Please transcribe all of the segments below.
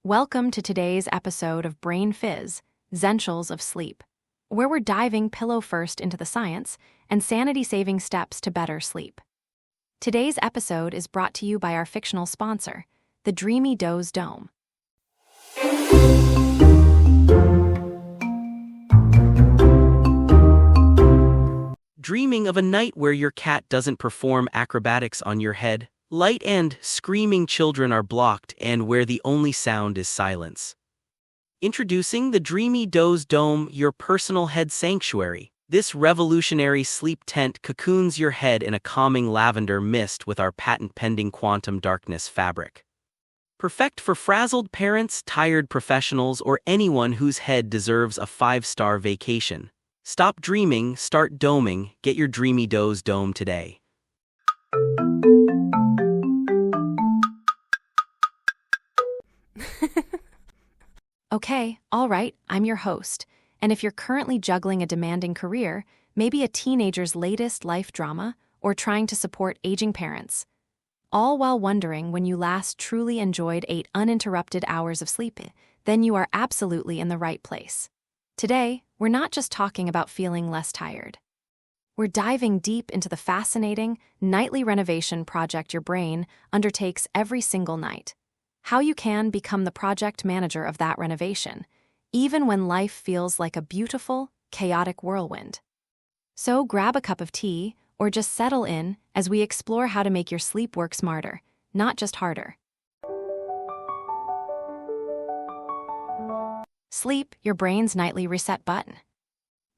Welcome to today's episode of Brain Fizz, Zzentials of Sleep, where we're diving pillow first into the science and sanity-saving steps to better sleep. Today's episode is brought to you by our fictional sponsor, the Dreamy Doze Dome. Dreaming of a night where your cat doesn't perform acrobatics on your head, light and screaming children are blocked, and where the only sound is silence. Introducing the Dreamy Doze Dome, your personal head sanctuary. This revolutionary sleep tent cocoons your head in a calming lavender mist with our patent-pending quantum darkness fabric. Perfect for frazzled parents, tired professionals, or anyone whose head deserves a 5-star vacation. Stop dreaming, start doming. Get your Dreamy Doze Dome today. Okay, all right, I'm your host. And if you're currently juggling a demanding career, maybe a teenager's latest life drama, or trying to support aging parents, all while wondering when you last truly enjoyed 8 uninterrupted hours of sleep, then you are absolutely in the right place. Today, we're not just talking about feeling less tired. We're diving deep into the fascinating, nightly renovation project your brain undertakes every single night. How you can become the project manager of that renovation, even when life feels like a beautiful, chaotic whirlwind. So grab a cup of tea, or just settle in as we explore how to make your sleep work smarter, not just harder. Sleep, your brain's nightly reset button.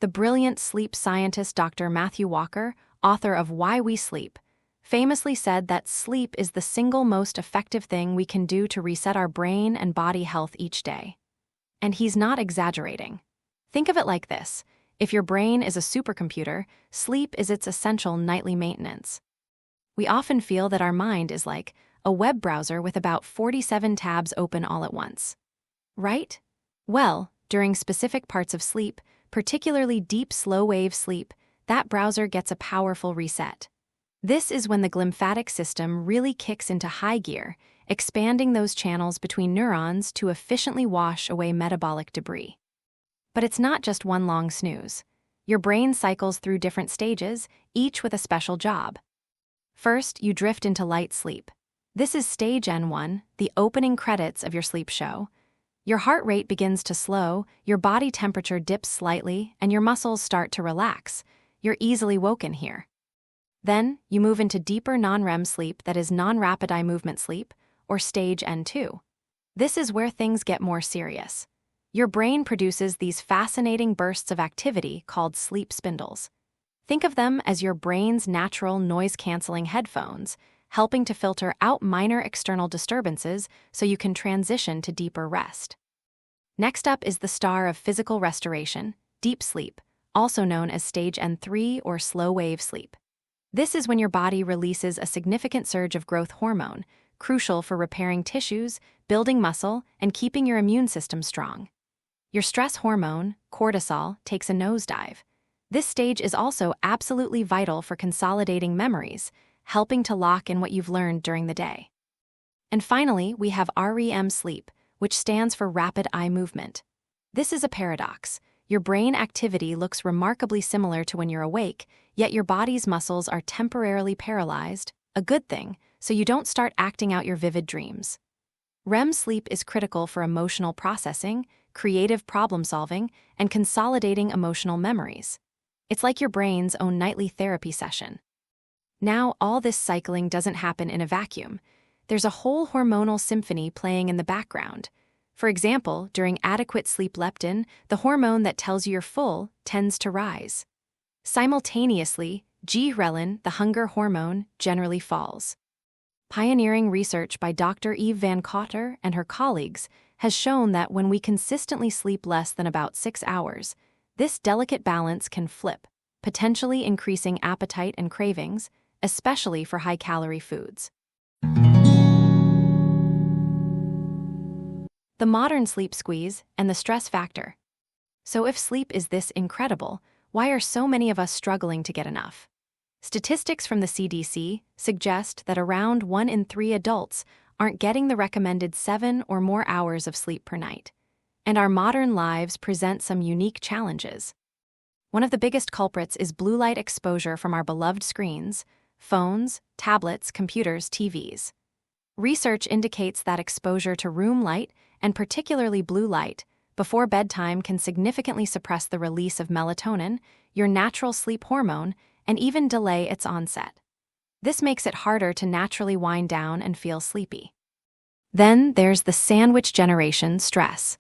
The brilliant sleep scientist Dr. Matthew Walker, author of Why We Sleep, famously said that sleep is the single most effective thing we can do to reset our brain and body health each day. And he's not exaggerating. Think of it like this. If your brain is a supercomputer, sleep is its essential nightly maintenance. We often feel that our mind is like a web browser with about 47 tabs open all at once. Right? Well, during specific parts of sleep, particularly deep slow-wave sleep, that browser gets a powerful reset. This is when the glymphatic system really kicks into high gear, expanding those channels between neurons to efficiently wash away metabolic debris. But it's not just one long snooze. Your brain cycles through different stages, each with a special job. First, you drift into light sleep. This is stage N1, the opening credits of your sleep show. Your heart rate begins to slow, your body temperature dips slightly, and your muscles start to relax. You're easily woken here. Then, you move into deeper non-REM sleep, that is non-rapid eye movement sleep, or stage N2. This is where things get more serious. Your brain produces these fascinating bursts of activity called sleep spindles. Think of them as your brain's natural noise-canceling headphones, helping to filter out minor external disturbances so you can transition to deeper rest. Next up is the star of physical restoration, deep sleep, also known as stage N3 or slow-wave sleep. This is when your body releases a significant surge of growth hormone, crucial for repairing tissues, building muscle, and keeping your immune system strong. Your stress hormone, cortisol, takes a nosedive. This stage is also absolutely vital for consolidating memories, helping to lock in what you've learned during the day. And finally, we have REM sleep, which stands for rapid eye movement. This is a paradox. Your brain activity looks remarkably similar to when you're awake, yet your body's muscles are temporarily paralyzed, a good thing, so you don't start acting out your vivid dreams. REM sleep is critical for emotional processing, creative problem-solving, and consolidating emotional memories. It's like your brain's own nightly therapy session. Now, all this cycling doesn't happen in a vacuum. There's a whole hormonal symphony playing in the background. For example, during adequate sleep, leptin, the hormone that tells you you're full, tends to rise. Simultaneously, ghrelin, the hunger hormone, generally falls. Pioneering research by Dr. Eve Van Cotter and her colleagues has shown that when we consistently sleep less than about 6 hours, this delicate balance can flip, potentially increasing appetite and cravings, especially for high-calorie foods. The modern sleep squeeze and the stress factor. So if sleep is this incredible, why are so many of us struggling to get enough? Statistics from the CDC suggest that around 1 in 3 adults aren't getting the recommended 7 or more hours of sleep per night. And our modern lives present some unique challenges. One of the biggest culprits is blue light exposure from our beloved screens, phones, tablets, computers, TVs. Research indicates that exposure to room light, and particularly blue light, before bedtime can significantly suppress the release of melatonin, your natural sleep hormone, and even delay its onset. This makes it harder to naturally wind down and feel sleepy. Then there's the sandwich generation stress.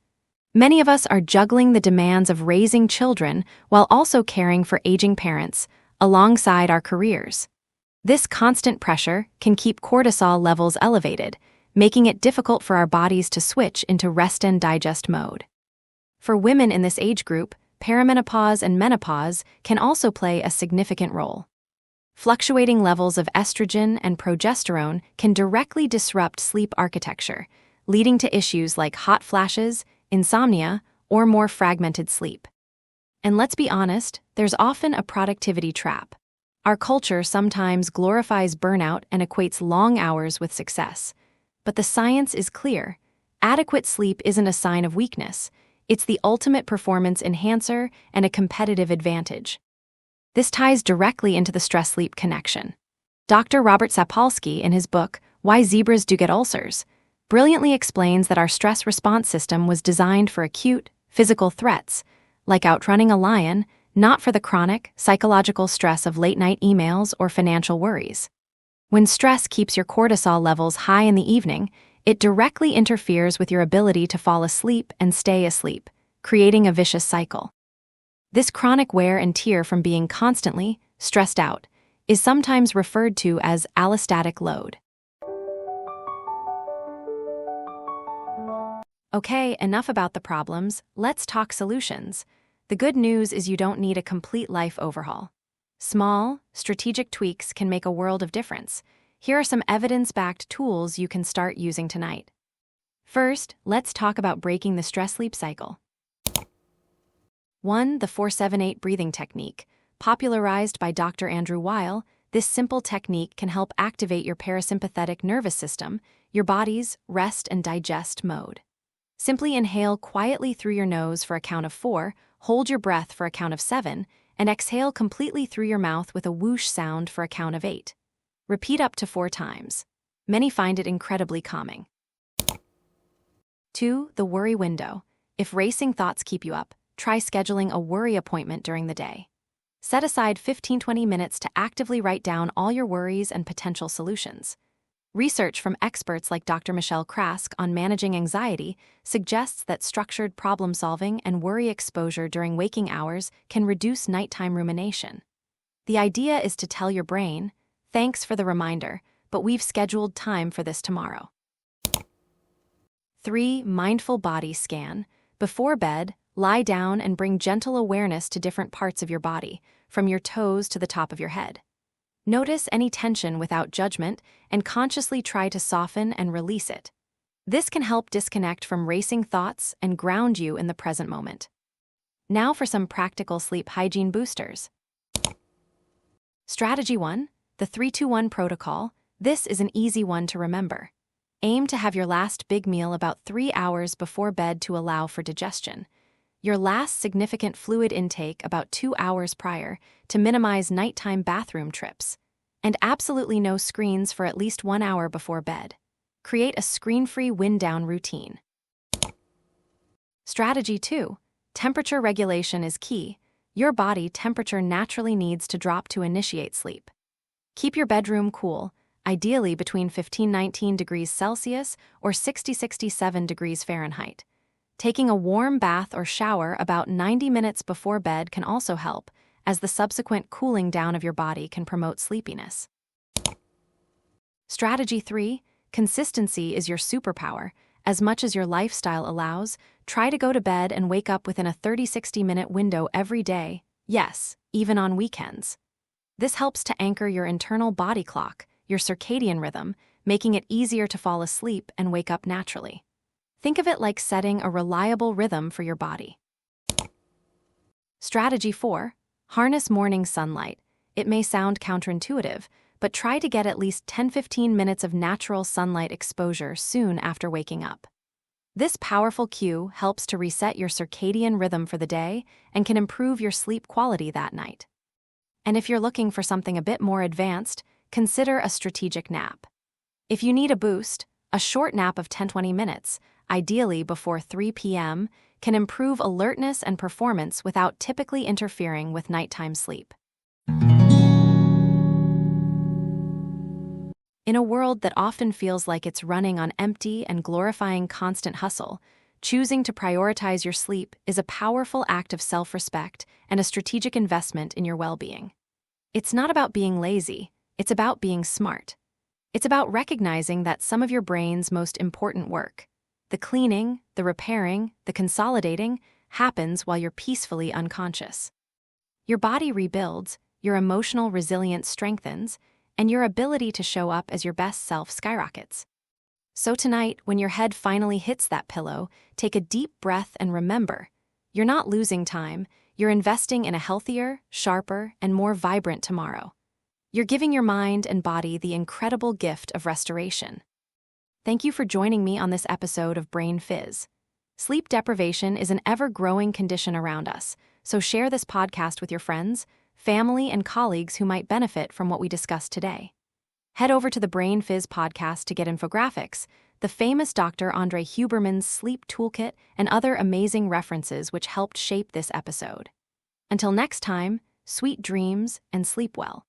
Many of us are juggling the demands of raising children while also caring for aging parents, alongside our careers. This constant pressure can keep cortisol levels elevated, making it difficult for our bodies to switch into rest and digest mode. For women in this age group, perimenopause and menopause can also play a significant role. Fluctuating levels of estrogen and progesterone can directly disrupt sleep architecture, leading to issues like hot flashes, insomnia, or more fragmented sleep. And let's be honest, there's often a productivity trap. Our culture sometimes glorifies burnout and equates long hours with success. But the science is clear. Adequate sleep isn't a sign of weakness. It's the ultimate performance enhancer and a competitive advantage. This ties directly into the stress-sleep connection. Dr. Robert Sapolsky, in his book, Why Zebras Do Get Ulcers, brilliantly explains that our stress response system was designed for acute, physical threats, like outrunning a lion, not for the chronic, psychological stress of late-night emails or financial worries. When stress keeps your cortisol levels high in the evening, it directly interferes with your ability to fall asleep and stay asleep, creating a vicious cycle. This chronic wear and tear from being constantly stressed out is sometimes referred to as allostatic load. Okay, enough about the problems, let's talk solutions. The good news is you don't need a complete life overhaul. Small, strategic tweaks can make a world of difference. Here are some evidence-backed tools you can start using tonight. First, let's talk about breaking the stress-sleep cycle. 1. The 4-7-8 breathing technique. Popularized by Dr. Andrew Weil, this simple technique can help activate your parasympathetic nervous system, your body's rest and digest mode. Simply inhale quietly through your nose for a count of 4, hold your breath for a count of 7, and exhale completely through your mouth with a whoosh sound for a count of 8. Repeat up to 4 times. Many find it incredibly calming. 2. The worry window. If racing thoughts keep you up, try scheduling a worry appointment during the day. Set aside 15-20 minutes to actively write down all your worries and potential solutions. Research from experts like Dr. Michelle Krask on managing anxiety suggests that structured problem-solving and worry exposure during waking hours can reduce nighttime rumination. The idea is to tell your brain, "Thanks for the reminder, but we've scheduled time for this tomorrow." 3. Mindful body scan. Before bed, lie down and bring gentle awareness to different parts of your body, from your toes to the top of your head. Notice any tension without judgment and consciously try to soften and release it. This can help disconnect from racing thoughts and ground you in the present moment. Now for some practical sleep hygiene boosters. Strategy 1. The 3-2-1 protocol. This is an easy one to remember. Aim to have your last big meal about 3 hours before bed to allow for digestion. Your last significant fluid intake about 2 hours prior to minimize nighttime bathroom trips. And absolutely no screens for at least 1 hour before bed. Create a screen-free wind-down routine. Strategy 2. Temperature regulation is key. Your body temperature naturally needs to drop to initiate sleep. Keep your bedroom cool, ideally between 15-19 degrees Celsius or 60-67 degrees Fahrenheit. Taking a warm bath or shower about 90 minutes before bed can also help, as the subsequent cooling down of your body can promote sleepiness. Strategy 3. Consistency is your superpower. As much as your lifestyle allows, try to go to bed and wake up within a 30-60 minute window every day, yes, even on weekends. This helps to anchor your internal body clock, your circadian rhythm, making it easier to fall asleep and wake up naturally. Think of it like setting a reliable rhythm for your body. Strategy 4. Harness morning sunlight. It may sound counterintuitive, but try to get at least 10-15 minutes of natural sunlight exposure soon after waking up. This powerful cue helps to reset your circadian rhythm for the day and can improve your sleep quality that night. And if you're looking for something a bit more advanced, consider a strategic nap. If you need a boost, a short nap of 10-20 minutes, ideally before 3 p.m., can improve alertness and performance without typically interfering with nighttime sleep. In a world that often feels like it's running on empty and glorifying constant hustle, choosing to prioritize your sleep is a powerful act of self-respect and a strategic investment in your well-being. It's not about being lazy, it's about being smart. It's about recognizing that some of your brain's most important work, the cleaning, the repairing, the consolidating, happens while you're peacefully unconscious. Your body rebuilds, your emotional resilience strengthens, and your ability to show up as your best self skyrockets. So tonight, when your head finally hits that pillow, take a deep breath and remember, you're not losing time, you're investing in a healthier, sharper, and more vibrant tomorrow. You're giving your mind and body the incredible gift of restoration. Thank you for joining me on this episode of Brain Fizz. Sleep deprivation is an ever-growing condition around us, so share this podcast with your friends, family, and colleagues who might benefit from what we discussed today. Head over to the Brain Fizz podcast to get infographics, the famous Dr. Andre Huberman's sleep toolkit, and other amazing references which helped shape this episode. Until next time, sweet dreams and sleep well.